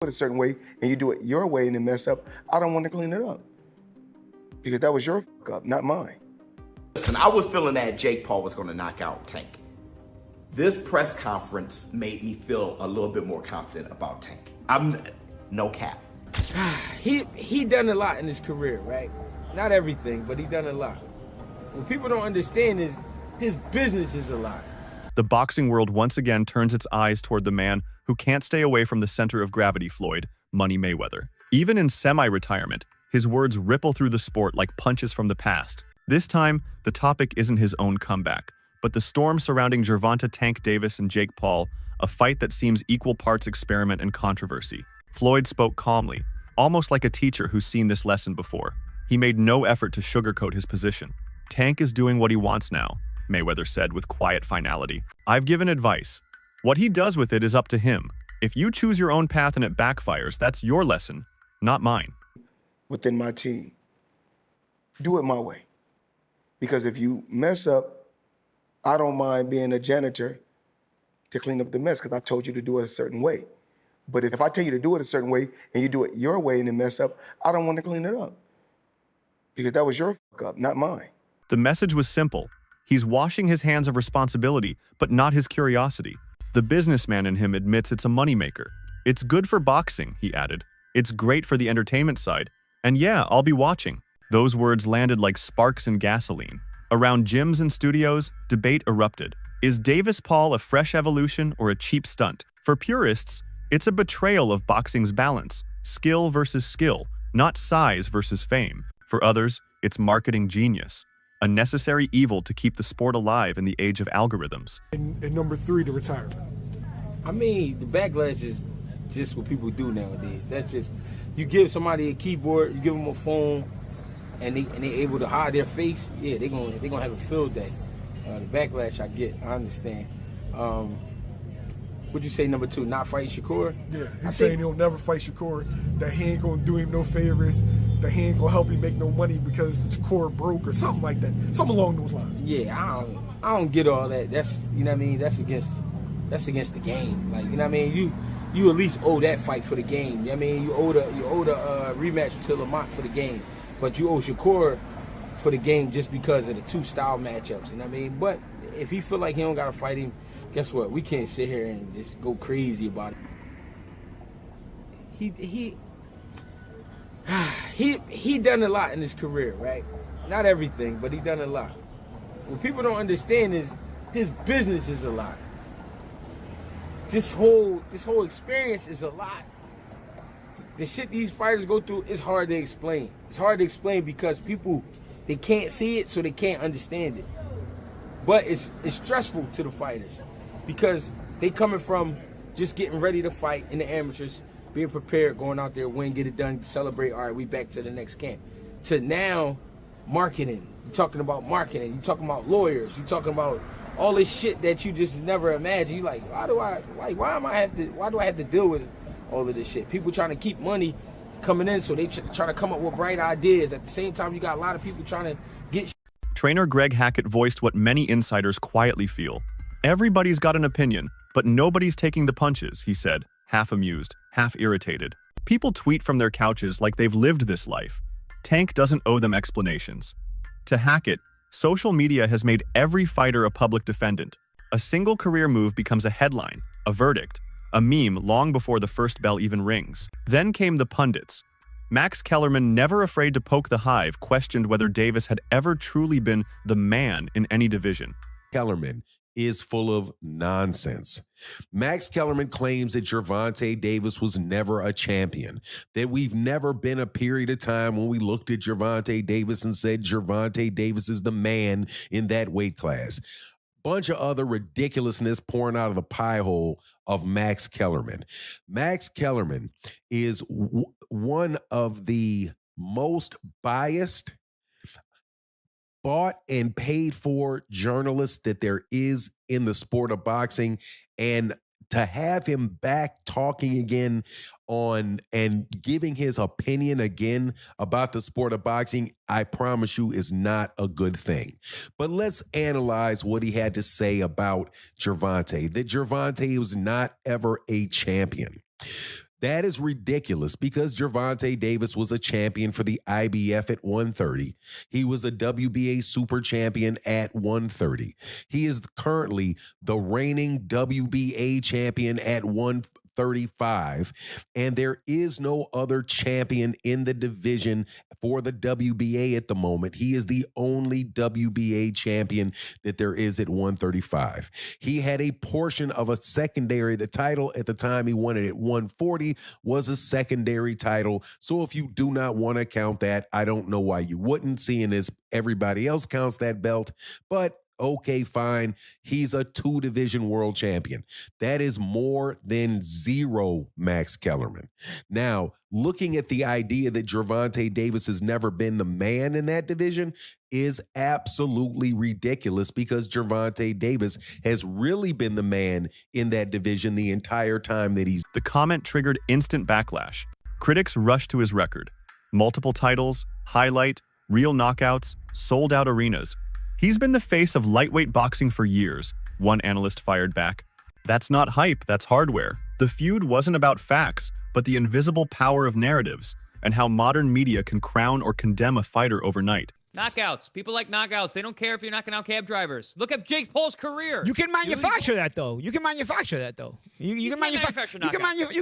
it a certain way and you do it your way and then mess up, I don't want to clean it up. Because that was your fuck up, not mine. Listen, I was feeling that Jake Paul was going to knock out Tank. This press conference made me feel a little bit more confident about Tank. I'm no cap. He done a lot in his career, right? Not everything, but he done a lot. What people don't understand is his business is a lot. The boxing world once again turns its eyes toward the man who can't stay away from the center of gravity, Floyd, Money Mayweather. Even in semi-retirement, his words ripple through the sport like punches from the past. This time, the topic isn't his own comeback, but the storm surrounding Gervonta Tank Davis and Jake Paul, a fight that seems equal parts experiment and controversy. Floyd spoke calmly, almost like a teacher who's seen this lesson before. He made no effort to sugarcoat his position. Tank is doing what he wants now, Mayweather said with quiet finality. I've given advice. What he does with it is up to him. If you choose your own path and it backfires, that's your lesson, not mine. Within my team, do it my way. Because if you mess up, I don't mind being a janitor to clean up the mess because I told you to do it a certain way. But if I tell you to do it a certain way and you do it your way and then mess up, I don't want to clean it up. Because that was your fuck up, not mine. The message was simple. He's washing his hands of responsibility, but not his curiosity. The businessman in him admits it's a moneymaker. It's good for boxing, he added. It's great for the entertainment side. And yeah, I'll be watching. Those words landed like sparks in gasoline. Around gyms and studios, debate erupted. Is Davis Paul a fresh evolution or a cheap stunt? For purists, it's a betrayal of boxing's balance, skill versus skill, not size versus fame. For others, it's marketing genius, a necessary evil to keep the sport alive in the age of algorithms. And number 3, the retirement. I mean, the backlash is just what people do nowadays. That's just, you give somebody a keyboard, you give them a phone, and they able to hide their face. Yeah, they gonna have a field day. The backlash I get, I understand. What'd you say, number 2, not fight Shakur? Yeah, he's saying he'll never fight Shakur, that he ain't gonna do him no favors, that he ain't gonna help him make no money because Shakur broke or something like that. Something along those lines. Yeah, I don't get all that. That's, you know what I mean, that's against the game. Like, you know what I mean? You at least owe that fight for the game. You know what I mean? You owe the rematch to Lamont for the game. But you owe Shakur for the game just because of the 2 style matchups. You know what I mean? But if he feel like he don't gotta fight him, guess what? We can't sit here and just go crazy about it. He done a lot in his career, right? Not everything, but he done a lot. What people don't understand is his business is a lot. This whole experience is a lot. The shit these fighters go through is hard to explain. It's hard to explain because people, they can't see it, so they can't understand it. But it's stressful to the fighters because they coming from just getting ready to fight in the amateurs, being prepared, going out there, win, get it done, celebrate, all right, we back to the next camp. To now, marketing. You're talking about marketing. You're talking about lawyers. You're talking about all this shit that you just never imagined. You're like, why do I have to deal with all of this shit? People trying to keep money coming in, so they try to come up with bright ideas. At the same time, you got a lot of people trying to get. Trainer Greg Hackett voiced what many insiders quietly feel. Everybody's got an opinion, but nobody's taking the punches, he said, half amused, half irritated. People tweet from their couches like they've lived this life. Tank doesn't owe them explanations. To Hackett, social media has made every fighter a public defendant. A single career move becomes a headline, a verdict, a meme long before the first bell even rings. Then came the pundits. Max Kellerman, never afraid to poke the hive, questioned whether Davis had ever truly been the man in any division. Kellerman is full of nonsense. Max Kellerman claims that Gervonta Davis was never a champion, that we've never been a period of time when we looked at Gervonta Davis and said Gervonta Davis is the man in that weight class. Bunch of other ridiculousness pouring out of the pie hole of Max Kellerman. Max Kellerman is one of the most biased, bought and paid for journalists that there is in the sport of boxing, and to have him back talking again on and giving his opinion again about the sport of boxing, I promise you, is not a good thing. But let's analyze what he had to say about Gervonta, that Gervonta was not ever a champion. That is ridiculous because Gervonta Davis was a champion for the IBF at 130. He was a WBA super champion at 130. He is currently the reigning WBA champion at 135. And there is no other champion in the division for the WBA at the moment. He is the only WBA champion that there is at 135. He had a portion of a secondary. The title at the time he won it at 140 was a secondary title. So if you do not want to count that, I don't know why you wouldn't, seeing as everybody else counts that belt. But okay, fine. He's a 2-division world champion. That is more than zero, Max Kellerman. Now, looking at the idea that Gervonta Davis has never been the man in that division is absolutely ridiculous because Gervonta Davis has really been the man in that division the entire time that he's. The comment triggered instant backlash. Critics rushed to his record. Multiple titles, highlight, real knockouts, sold-out arenas. He's been the face of lightweight boxing for years, one analyst fired back. That's not hype, that's hardware. The feud wasn't about facts, but the invisible power of narratives, and how modern media can crown or condemn a fighter overnight. Knockouts. People like knockouts. They don't care if you're knocking out cab drivers. Look at Jake Paul's career. You can manufacture that though. You can manufacture that though. You can manufacture knockouts.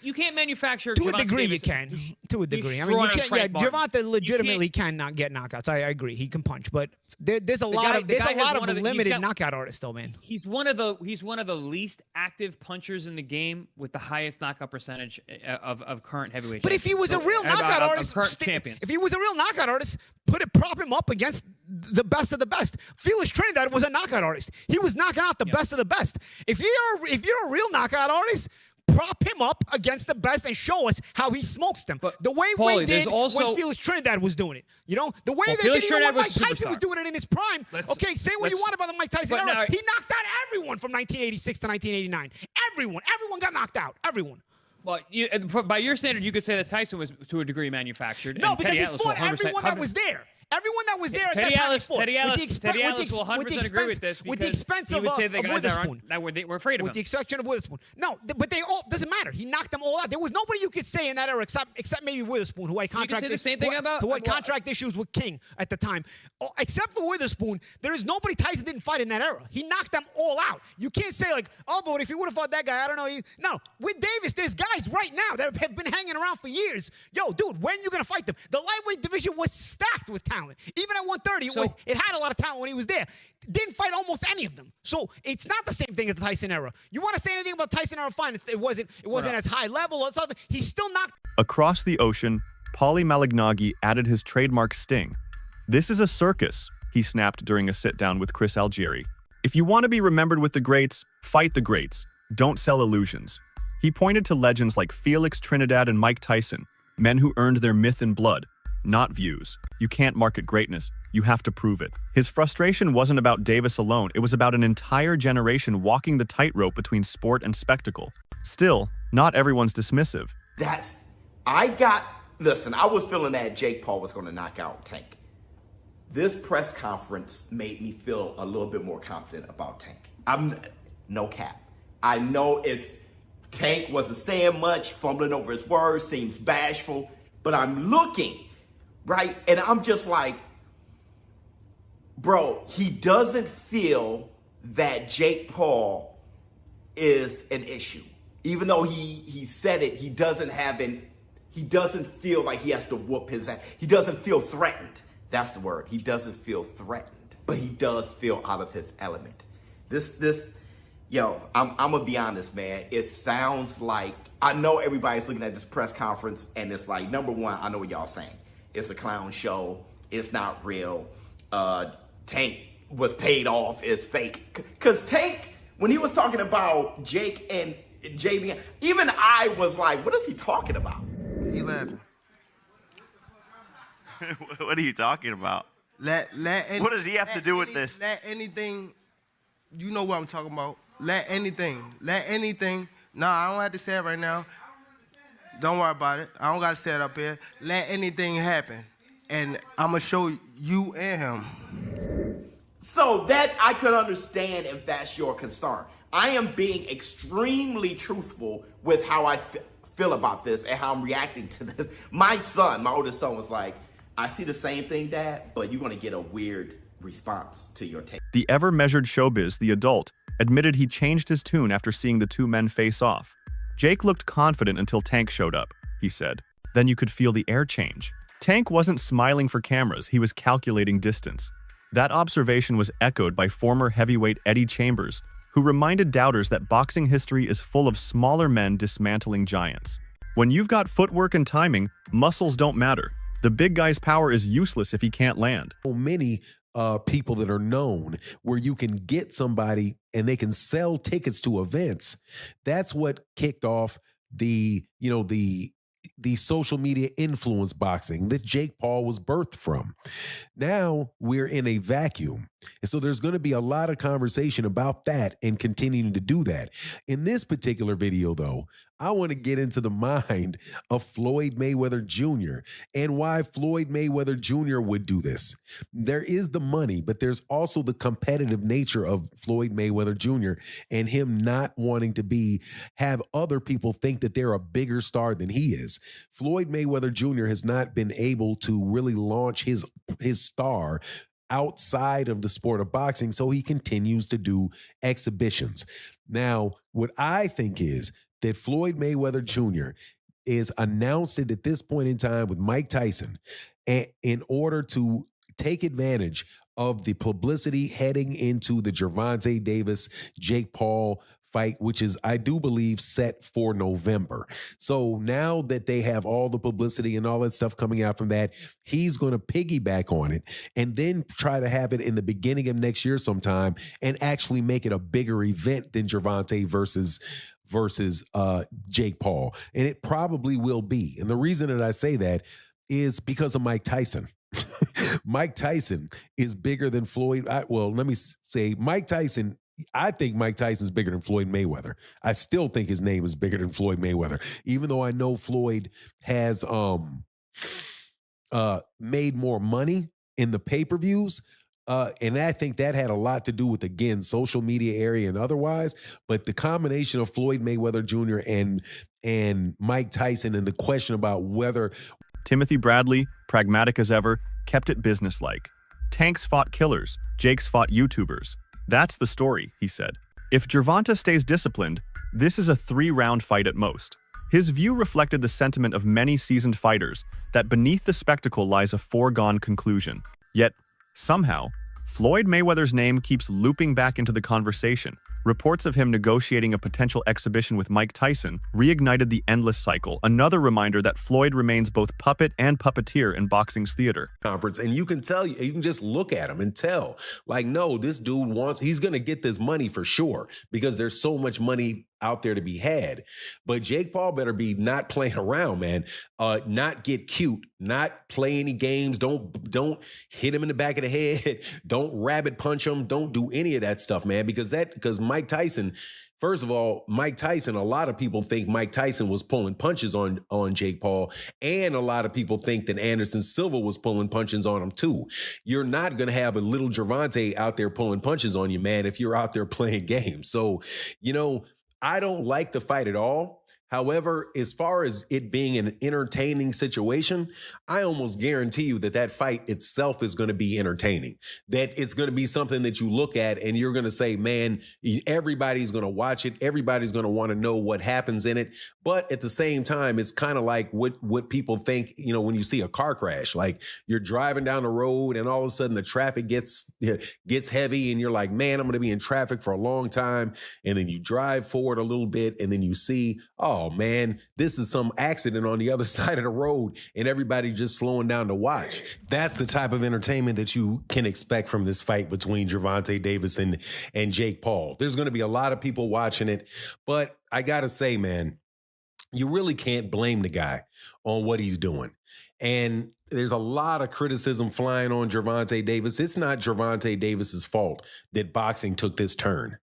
You can't manufacture. To a Gervonta degree, Davis. you can. To a degree. I mean, destroying you can't. Frank Yeah, Martin. Gervonta legitimately cannot get knockouts. I agree. He can punch, but there's a lot of limited knockout artists though, man. He's one of the least active punchers in the game with the highest knockout percentage of current heavyweight. But if he was a real knockout artist, if he was a real knockout artist, prop him up against the best of the best. Felix Trinidad was a knockout artist. He was knocking out the best of the best. If you're a real knockout artist, prop him up against the best and show us how he smokes them. But the way Paulie, we did when Felix Trinidad was doing it. You know? The way they did it when Mike Tyson was doing it in his prime. Say what you want about the Mike Tyson era. He knocked out everyone from 1986 to 1989. Everyone got knocked out. Everyone. Well, by your standard, you could say that Tyson was, to a degree, manufactured. No, and because Teddy he Atlas fought 100%, everyone that was there. Everyone that was there at that time fought. Teddy Atlas will 100% agree with this. With the expense he of would say the guys Witherspoon. that were afraid of him. With the exception of Witherspoon. No, but they all, doesn't matter. He knocked them all out. There was nobody you could say in that era except maybe Witherspoon, who I contracted. You can say the same thing about? Who had contract issues with King at the time. Except for Witherspoon, there is nobody Tyson didn't fight in that era. He knocked them all out. You can't say like, oh, but if he would have fought that guy, I don't know. No, with Davis, there's guys right now that have been hanging around for years. Yo, dude, when are you going to fight them? The lightweight division was stacked with talent. Even at 130, it had a lot of talent when he was there. Didn't fight almost any of them. So it's not the same thing as the Tyson era. You want to say anything about Tyson era? Fine. It wasn't as high level or something. He still knocked. Across the ocean, Paulie Malignaggi added his trademark sting. This is a circus, he snapped during a sit-down with Chris Algieri. If you want to be remembered with the greats, fight the greats. Don't sell illusions. He pointed to legends like Felix Trinidad and Mike Tyson, men who earned their myth in blood, not views. You can't market greatness. You have to prove it. His frustration wasn't about Davis alone. It was about an entire generation walking the tightrope between sport and spectacle. Still, not everyone's dismissive. Listen, I was feeling that Jake Paul was going to knock out Tank. This press conference made me feel a little bit more confident about Tank. No cap. I know Tank wasn't saying much, fumbling over his words, seems bashful, but I'm looking, right? And I'm just like, bro, he doesn't feel that Jake Paul is an issue. Even though he said it, he doesn't feel like he has to whoop his ass. He doesn't feel threatened. That's the word. He doesn't feel threatened, but he does feel out of his element. I'm gonna be honest, man. It sounds like, I know everybody's looking at this press conference and it's like, number one, I know what y'all saying. It's a clown show. It's not real. Tank was paid off. It's fake. Because Tank, when he was talking about Jake and JB, even I was like, what is he talking about? He laughing. What are you talking about? What does he have to do with this? Let anything, you know what I'm talking about. Let anything. No, I don't have to say it right now. Don't worry about it. I don't got to say it up here. Let anything happen. And I'm going to show you and him. So that I could understand if that's your concern. I am being extremely truthful with how I feel about this and how I'm reacting to this. My son, my oldest son, was like, I see the same thing, Dad, but you're going to get a weird response to your take. The ever-measured showbiz, the adult, admitted he changed his tune after seeing the two men face off. Jake looked confident until Tank showed up, he said. Then you could feel the air change. Tank wasn't smiling for cameras, he was calculating distance. That observation was echoed by former heavyweight Eddie Chambers, who reminded doubters that boxing history is full of smaller men dismantling giants. When you've got footwork and timing, muscles don't matter. The big guy's power is useless if he can't land. So many people that are known where you can get somebody and they can sell tickets to events. That's what kicked off the social media influence boxing that Jake Paul was birthed from. Now we're in a vacuum. And so there's going to be a lot of conversation about that and continuing to do that. In this particular video, though, I want to get into the mind of Floyd Mayweather Jr. and why Floyd Mayweather Jr. would do this. There is the money, but there's also the competitive nature of Floyd Mayweather Jr. and him not wanting to have other people think that they're a bigger star than he is. Floyd Mayweather Jr. has not been able to really launch his star outside of the sport of boxing, so he continues to do exhibitions. Now, what I think is that Floyd Mayweather Jr. is announced it at this point in time with Mike Tyson in order to take advantage of the publicity heading into the Gervonta Davis-Jake Paul fight, which is, I do believe, set for November. So now that they have all the publicity and all that stuff coming out from that, he's going to piggyback on it and then try to have it in the beginning of next year sometime and actually make it a bigger event than Gervonta versus Jake Paul. And it probably will be. And the reason that I say that is because of Mike Tyson. Mike Tyson is bigger than Floyd. Let me say Mike Tyson. I think Mike Tyson's bigger than Floyd Mayweather. I still think his name is bigger than Floyd Mayweather, even though I know Floyd has made more money in the pay-per-views. And I think that had a lot to do with, again, social media area and otherwise. But the combination of Floyd Mayweather Jr. and Mike Tyson and the question about whether Timothy Bradley, pragmatic as ever, kept it businesslike. Tanks fought killers, Jakes fought YouTubers. That's the story, he said. If Gervonta stays disciplined, this is a 3-round fight at most. His view reflected the sentiment of many seasoned fighters that beneath the spectacle lies a foregone conclusion. Yet, somehow, Floyd Mayweather's name keeps looping back into the conversation. Reports of him negotiating a potential exhibition with Mike Tyson reignited the endless cycle, another reminder that Floyd remains both puppet and puppeteer in boxing's theater. Conference, and you can tell, you can just look at him and tell, like, no, this dude he's going to get this money for sure because there's so much money out there to be had. But Jake Paul better be not playing around, man. Not get cute, not play any games. Don't hit him in the back of the head. Don't rabbit punch him. Don't do any of that stuff, man, because Mike Tyson, first of all, Mike Tyson, a lot of people think Mike Tyson was pulling punches on Jake Paul, and a lot of people think that Anderson Silva was pulling punches on him too. You're not going to have a little Gervonta out there pulling punches on you, man, if you're out there playing games. So, I don't like the fight at all. However, as far as it being an entertaining situation, I almost guarantee you that fight itself is going to be entertaining. That it's going to be something that you look at and you're going to say, man, everybody's going to watch it. Everybody's going to want to know what happens in it. But at the same time, it's kind of like what people think, when you see a car crash, like you're driving down the road and all of a sudden the traffic gets heavy and you're like, man, I'm going to be in traffic for a long time. And then you drive forward a little bit and then you see, oh man, this is some accident on the other side of the road and everybody just slowing down to watch. That's the type of entertainment that you can expect from this fight between Gervonta Davis and Jake Paul. There's going to be a lot of people watching it, but I got to say, man, you really can't blame the guy on what he's doing. And there's a lot of criticism flying on Gervonta Davis. It's not Gervonta Davis's fault that boxing took this turn.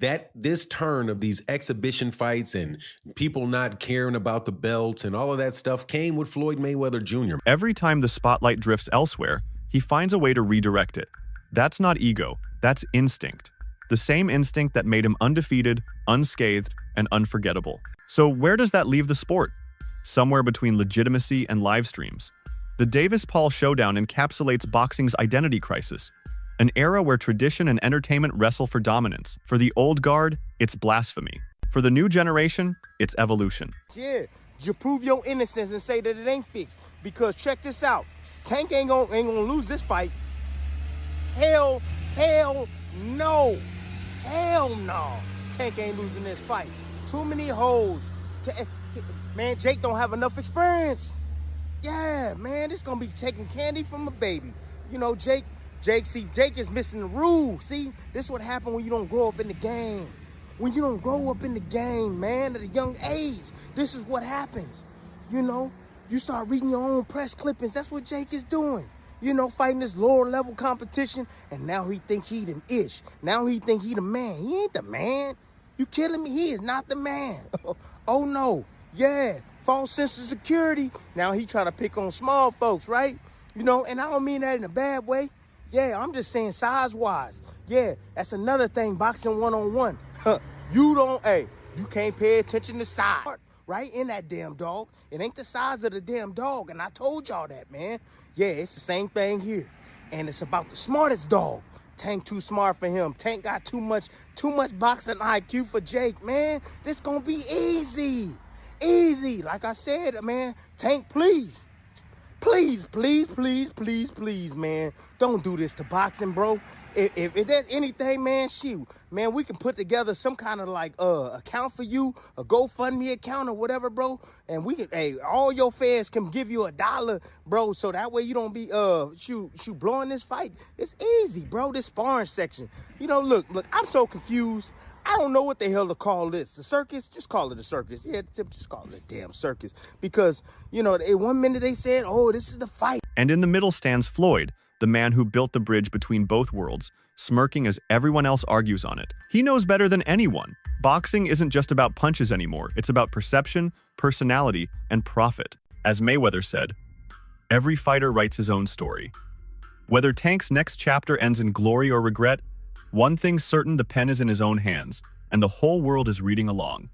That this turn of these exhibition fights and people not caring about the belts and all of that stuff came with Floyd Mayweather Jr. Every time the spotlight drifts elsewhere, he finds a way to redirect it. That's not ego, that's instinct. The same instinct that made him undefeated, unscathed, and unforgettable. So where does that leave the sport? Somewhere between legitimacy and live streams. The Davis-Paul showdown encapsulates boxing's identity crisis, an era where tradition and entertainment wrestle for dominance. For the old guard, it's blasphemy. For the new generation, it's evolution. Yeah, you prove your innocence and say that it ain't fixed. Because check this out, Tank ain't gonna lose this fight. Hell no. Hell no. Tank ain't losing this fight. Too many holes. Man, Jake don't have enough experience. Yeah, man, this gonna be taking candy from a baby. You know, Jake is missing the rules. See, this is what happened when you don't grow up in the game. When you don't grow up in the game, man, at a young age, this is what happens. You know, you start reading your own press clippings. That's what Jake is doing. You know, fighting this lower level competition, and now he think he the ish. Now he think he the man. He ain't the man. You kidding me? He is not the man. Oh no, yeah, false sense of security. Now he trying to pick on small folks, right? You know, and I don't mean that in a bad way. Yeah, I'm just saying size-wise. Yeah, that's another thing, boxing one-on-one. You can't pay attention to size, right? In that damn dog. It ain't the size of the damn dog, and I told y'all that, man. Yeah, it's the same thing here. And it's about the smartest dog. Tank too smart for him. Tank got too much boxing IQ for Jake, man. This gonna be easy. Easy. Like I said, man, Tank, please, man. Don't do this to boxing, bro. If there's anything, man, shoot, man, we can put together some kind of like account for you, a GoFundMe account or whatever, bro. And we can, all your fans can give you $1, bro, so that way you don't be blowing this fight. It's easy, bro. This sparring section. You know, look, I'm so confused. I don't know what the hell to call this. The circus? Just call it a circus. Yeah, just call it a damn circus. Because, you know, one minute they said, oh, this is the fight. And in the middle stands Floyd, the man who built the bridge between both worlds, smirking as everyone else argues on it. He knows better than anyone. Boxing isn't just about punches anymore. It's about perception, personality, and profit. As Mayweather said, every fighter writes his own story. Whether Tank's next chapter ends in glory or regret, one thing's certain: the pen is in his own hands, and the whole world is reading along.